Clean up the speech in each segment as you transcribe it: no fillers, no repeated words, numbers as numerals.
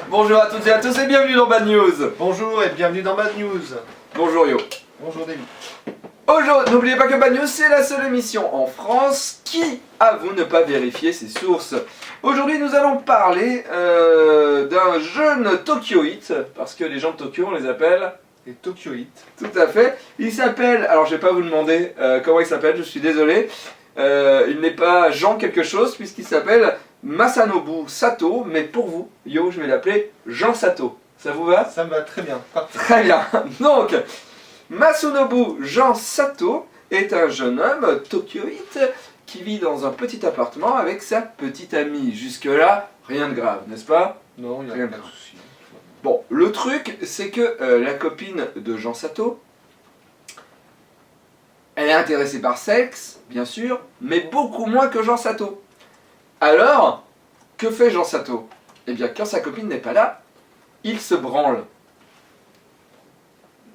Bonjour à toutes et à tous et bienvenue dans Bad News. Bonjour et bienvenue dans Bad News. Bonjour Yo. Bonjour David. Aujourd'hui, n'oubliez pas que Bad News c'est la seule émission en France qui avoue ne pas vérifier ses sources. Aujourd'hui nous allons parler d'un jeune Tokyoïte, parce que les gens de Tokyo on les appelle... Les Tokyoïtes. Tout à fait. Il s'appelle, alors je vais pas vous demander comment il s'appelle, je suis désolé. Il n'est pas Jean quelque chose puisqu'il s'appelle Masanobu Sato, mais pour vous, Yo, je vais l'appeler Jean Sato. Ça vous va? Ça me va très bien. Parfait. Très bien. Donc, Masanobu Jean Sato est un jeune homme tokyoïte qui vit dans un petit appartement avec sa petite amie. Jusque-là, rien de grave, n'est-ce pas? Non, il n'y a Rien pas de de grave. souci. Bon, le truc, c'est que la copine de Jean Sato, elle est intéressée par sexe, bien sûr, mais beaucoup moins que Jean Sato. Alors, que fait Jean Sato? Eh bien, quand sa copine n'est pas là, il se branle.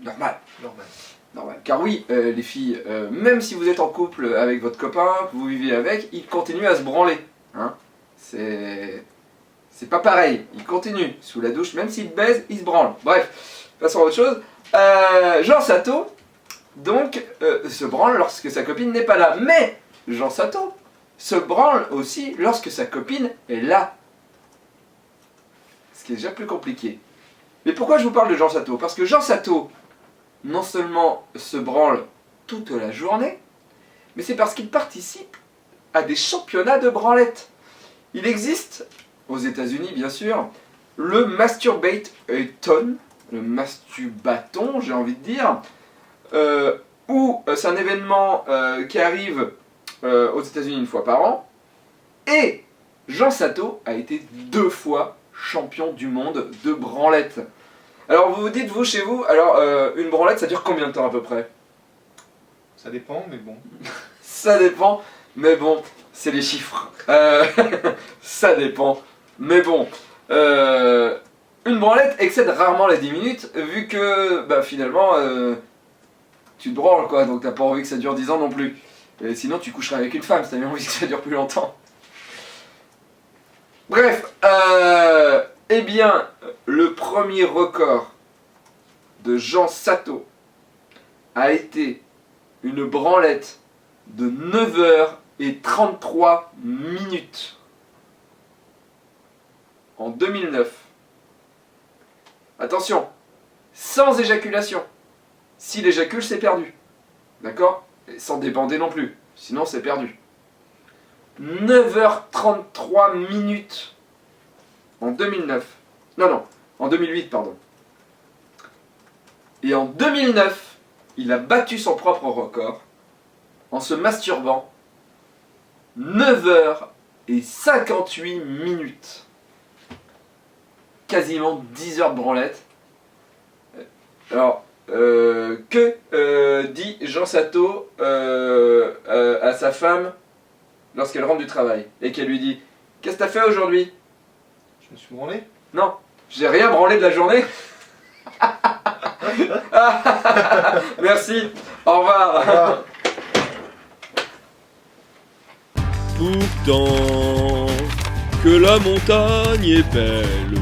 Normal. Normal. Normal. Car oui, les filles, même si vous êtes en couple avec votre copain, que vous vivez avec, il continue à se branler. Hein, c'est pas pareil, il continue sous la douche, même s'il baise, il se branle. Bref, passons à autre chose. Jean Sato, donc, se branle lorsque sa copine n'est pas là. Mais Jean Sato se branle aussi lorsque sa copine est là. Ce qui est déjà plus compliqué. Mais pourquoi je vous parle de Jean Sato? Parce que Jean Sato, non seulement se branle toute la journée, mais c'est parce qu'il participe à des championnats de branlette. Il existe, aux États-Unis bien sûr, le Masturbaton, le masturbaton, j'ai envie de dire, où c'est un événement qui arrive aux États-Unis une fois par an, et Jean Sato a été 2 fois champion du monde de branlette. Alors vous vous dites, vous chez vous, alors une branlette ça dure combien de temps à peu près? Ça dépend, mais bon. Ça dépend, mais bon, c'est les chiffres. Ça dépend, mais bon. Une branlette excède rarement les 10 minutes, vu que bah, finalement tu te branles quoi, donc t'as pas envie que ça dure 10 ans non plus. Et sinon tu coucherais avec une femme si t'avais envie que ça dure plus longtemps. Bref, eh bien, le premier record de Jean Sato a été une branlette de 9h33 en 2009. Attention, sans éjaculation. S'il éjacule, c'est perdu. D'accord? Et sans débander non plus, sinon c'est perdu. 9h33 en 2009. Non, en 2008, pardon. Et en 2009, il a battu son propre record en se masturbant 9h58. Quasiment 10 heures de branlette. Alors, que dit Jean Sato à sa femme lorsqu'elle rentre du travail et qu'elle lui dit « Qu'est-ce que t'as fait aujourd'hui ?» Je me suis branlé. Non, j'ai rien branlé de la journée. Merci, au revoir. Au revoir. Pourtant que la montagne est belle,